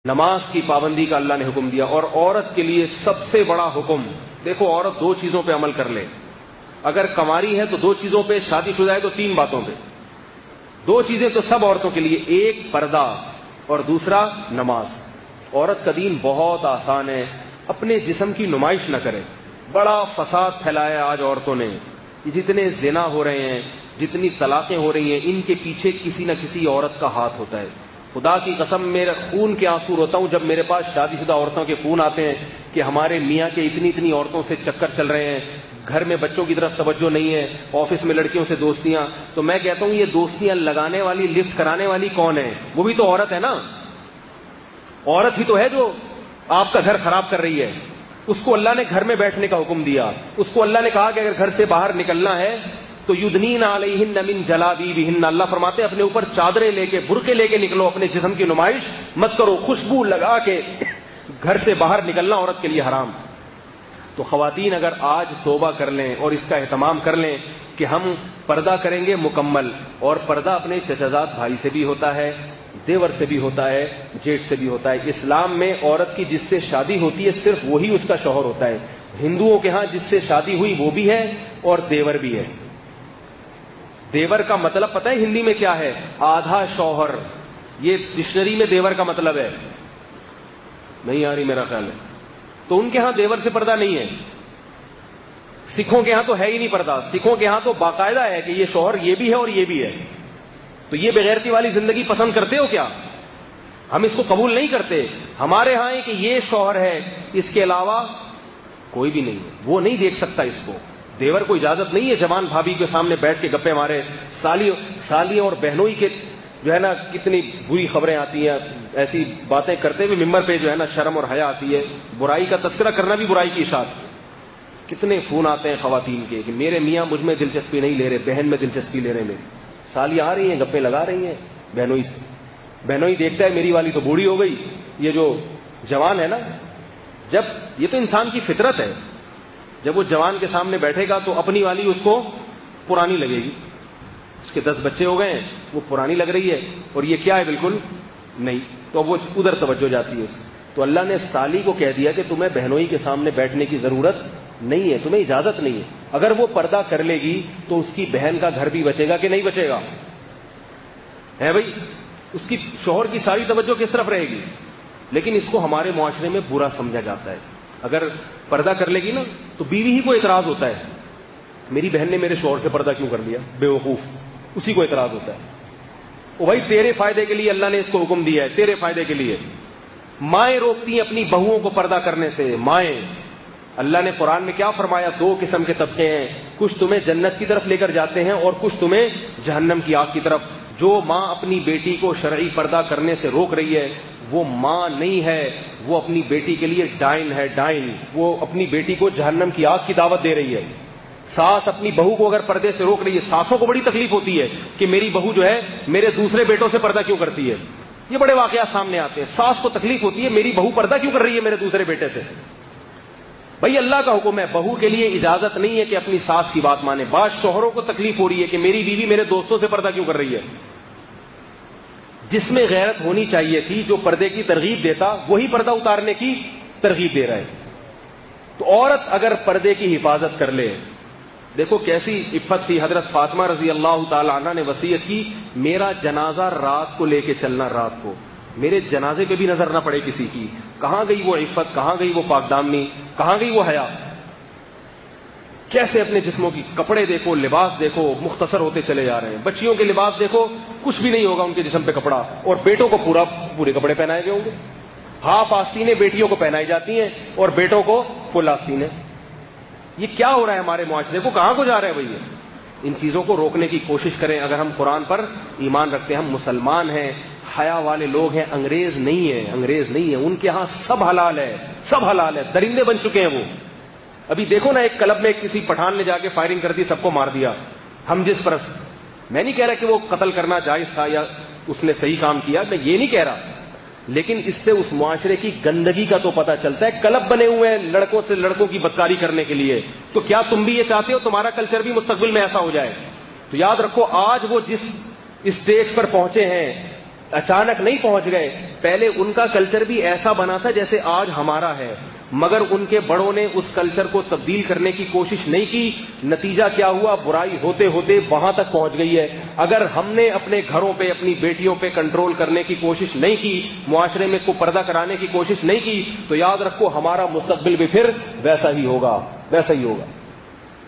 نماز کی پابندی کا اللہ نے حکم دیا، اور عورت کے لیے سب سے بڑا حکم، دیکھو عورت دو چیزوں پہ عمل کر لے، اگر کنواری ہے تو دو چیزوں پہ، شادی شدہ ہے تو تین باتوں پہ، دو چیزیں تو سب عورتوں کے لیے، ایک پردہ اور دوسرا نماز۔ عورت کا دین بہت آسان ہے، اپنے جسم کی نمائش نہ کرے۔ بڑا فساد پھیلایا آج عورتوں نے، جتنے زنا ہو رہے ہیں، جتنی طلاقیں ہو رہی ہیں، ان کے پیچھے کسی نہ کسی عورت کا ہاتھ ہوتا ہے۔ خدا کی قسم میرا خون کے آنسو روتا ہوں جب میرے پاس شادی شدہ عورتوں کے فون آتے ہیں کہ ہمارے میاں کے اتنی عورتوں سے چکر چل رہے ہیں، گھر میں بچوں کی طرف توجہ نہیں ہے، آفس میں لڑکیوں سے دوستیاں۔ تو میں کہتا ہوں یہ دوستیاں لگانے والی، لفٹ کرانے والی کون ہے؟ وہ بھی تو عورت ہے نا، عورت ہی تو ہے جو آپ کا گھر خراب کر رہی ہے۔ اس کو اللہ نے گھر میں بیٹھنے کا حکم دیا، اس کو اللہ نے کہا کہ اگر گھر سے باہر نکلنا ہے تو یدنین علیہن من جلابیبہن، اللہ فرماتے ہیں اپنے اوپر چادریں لے کے، برقعے لے کے نکلو، اپنے جسم کی نمائش مت کرو، خوشبو لگا کے گھر سے باہر نکلنا عورت کے لیے حرام۔ تو خواتین اگر آج توبہ کر لیں اور اس کا اہتمام کر لیں کہ ہم پردہ کریں گے مکمل، اور پردہ اپنے چچازاد بھائی سے بھی ہوتا ہے، دیور سے بھی ہوتا ہے، جیٹھ سے بھی ہوتا ہے۔ اسلام میں عورت کی جس سے شادی ہوتی ہے صرف وہی اس کا شوہر ہوتا ہے۔ ہندوؤں کے ہاں جس سے شادی ہوئی وہ بھی ہے اور دیور بھی ہے۔ دیور کا مطلب پتہ ہے ہندی میں کیا ہے؟ آدھا شوہر۔ یہ ڈکشنری میں دیور کا مطلب ہے، نہیں آ رہی میرا خیال ہے۔ تو ان کے ہاں دیور سے پردہ نہیں ہے۔ سکھوں کے ہاں تو ہے ہی نہیں پردہ، سکھوں کے ہاں تو باقاعدہ ہے کہ یہ شوہر یہ بھی ہے اور یہ بھی ہے۔ تو یہ بغیرتی والی زندگی پسند کرتے ہو کیا؟ ہم اس کو قبول نہیں کرتے۔ ہمارے ہاں ہے کہ یہ شوہر ہے، اس کے علاوہ کوئی بھی نہیں ہے، وہ نہیں دیکھ سکتا اس کو۔ دیور کو اجازت نہیں ہے جوان بھابھی کے سامنے بیٹھ کے گپے مارے۔ سالیوں اور بہنوئی کے جو ہے نا کتنی بری خبریں آتی ہیں، ایسی باتیں کرتے ہوئے ممبر پہ جو ہے نا شرم اور حیا آتی ہے۔ برائی کا تذکرہ کرنا بھی برائی کی اشاعت۔ کتنے فون آتے ہیں خواتین کے کہ میرے میاں مجھ میں دلچسپی نہیں لے رہے، بہن میں دلچسپی لے رہے ہیں۔ میری سالیاں آ رہی ہیں، گپے لگا رہی ہیں بہنوئی سے۔ بہنوئی دیکھتا ہے میری والی تو بوڑھی ہو گئی، یہ جو جوان ہے نا، جب یہ تو انسان کی فطرت ہے، جب وہ جوان کے سامنے بیٹھے گا تو اپنی والی اس کو پرانی لگے گی۔ اس کے 10 بچے ہو گئے ہیں، وہ پرانی لگ رہی ہے، اور یہ کیا ہے؟ بالکل نہیں۔ تو وہ ادھر توجہ جاتی ہے اس۔ تو اللہ نے سالی کو کہہ دیا کہ تمہیں بہنوئی کے سامنے بیٹھنے کی ضرورت نہیں ہے، تمہیں اجازت نہیں ہے۔ اگر وہ پردہ کر لے گی تو اس کی بہن کا گھر بھی بچے گا کہ نہیں بچے گا؟ ہے بھائی، اس کی شوہر کی ساری توجہ کس طرف رہے گی؟ لیکن اس کو ہمارے معاشرے میں برا سمجھا جاتا ہے۔ اگر پردہ کر لے گی نا تو بیوی ہی کو اعتراض ہوتا ہے، میری بہن نے میرے شوہر سے پردہ کیوں کر لیا؟ بے وقوف، اسی کو اعتراض ہوتا ہے۔ او بھائی تیرے فائدے کے لیے اللہ نے اس کو حکم دیا ہے، تیرے فائدے کے لیے۔ مائیں روکتی ہیں اپنی بہوؤں کو پردہ کرنے سے، مائیں۔ اللہ نے قرآن میں کیا فرمایا؟ 2 قسم کے طبقے ہیں، کچھ تمہیں جنت کی طرف لے کر جاتے ہیں اور کچھ تمہیں جہنم کی آگ کی طرف۔ جو ماں اپنی بیٹی کو شرعی پردہ کرنے سے روک رہی ہے وہ ماں نہیں ہے، وہ اپنی بیٹی کے لیے ڈائن ہے، ڈائن۔ وہ اپنی بیٹی کو جہنم کی آگ کی دعوت دے رہی ہے۔ ساس اپنی بہو کو اگر پردے سے روک رہی ہے، ساسوں کو بڑی تکلیف ہوتی ہے کہ میری بہو جو ہے میرے دوسرے بیٹوں سے پردہ کیوں کرتی ہے۔ یہ بڑے واقعات سامنے آتے ہیں، ساس کو تکلیف ہوتی ہے میری بہو پردہ کیوں کر رہی ہے میرے دوسرے بیٹے سے۔ بھائی اللہ کا حکم ہے، بہو کے لیے اجازت نہیں ہے کہ اپنی ساس کی بات مانے۔ بعض شوہروں کو تکلیف ہو رہی ہے کہ میری بیوی میرے دوستوں سے پردہ کیوں کر رہی ہے۔ جس میں غیرت ہونی چاہیے تھی، جو پردے کی ترغیب دیتا وہی پردہ اتارنے کی ترغیب دے رہا ہے۔ تو عورت اگر پردے کی حفاظت کر لے، دیکھو کیسی عفت تھی۔ حضرت فاطمہ رضی اللہ تعالی عنہ نے وصیت کی، میرا جنازہ رات کو لے کے چلنا، رات کو میرے جنازے پہ بھی نظر نہ پڑے کسی کی۔ کہاں گئی وہ عفت، کہاں گئی وہ پاک دامنی، کہاں گئی وہ حیا؟ کیسے اپنے جسموں کی کپڑے دیکھو، لباس دیکھو، مختصر ہوتے چلے جا رہے ہیں۔ بچیوں کے لباس دیکھو، کچھ بھی نہیں ہوگا ان کے جسم پہ کپڑا، اور بیٹوں کو پورے کپڑے پہنائے گئے ہوں گے۔ ہاف آستینیں بیٹیوں کو پہنائی جاتی ہیں اور بیٹوں کو فل آستینیں۔ یہ کیا ہو رہا ہے ہمارے معاشرے کو؟ کہاں کو جا رہے ہیں بھائی؟ ان چیزوں کو روکنے کی کوشش کریں۔ اگر ہم قرآن پر ایمان رکھتے ہیں، ہم مسلمان ہیں، حیا والے لوگ ہیں، انگریز نہیں ہیں، انگریز نہیں ہیں۔ ان کے ہاں سب حلال ہے، سب حلال ہے، درندے بن چکے ہیں وہ۔ ابھی دیکھو نا، ایک کلب میں کسی پٹھان نے جا کے فائرنگ کر دی، سب کو مار دیا۔ ہم جس پرست، میں نہیں کہہ رہا کہ وہ قتل کرنا جائز تھا یا اس نے صحیح کام کیا، میں یہ نہیں کہہ رہا، لیکن اس سے اس معاشرے کی گندگی کا تو پتہ چلتا ہے۔ کلب بنے ہوئے ہیں لڑکوں سے لڑکوں کی بدکاری کرنے کے لیے، تو کیا تم بھی یہ چاہتے ہو تمہارا کلچر بھی مستقبل میں ایسا ہو جائے؟ تو یاد رکھو، آج وہ جس اسٹیج پر پہنچے ہیں اچانک نہیں پہنچ گئے. پہلے ان کا کلچر بھی ایسا بنا تھا جیسے آج ہمارا ہے, مگر ان کے بڑوں نے اس کلچر کو تبدیل کرنے کی کوشش نہیں کی. نتیجہ کیا ہوا؟ برائی ہوتے ہوتے وہاں تک پہنچ گئی ہے. اگر ہم نے اپنے گھروں پہ, اپنی بیٹیوں پہ کنٹرول کرنے کی کوشش نہیں کی, معاشرے میں کو پردہ کرانے کی کوشش نہیں کی, تو یاد رکھو ہمارا مستقبل بھی پھر ویسا ہی ہوگا.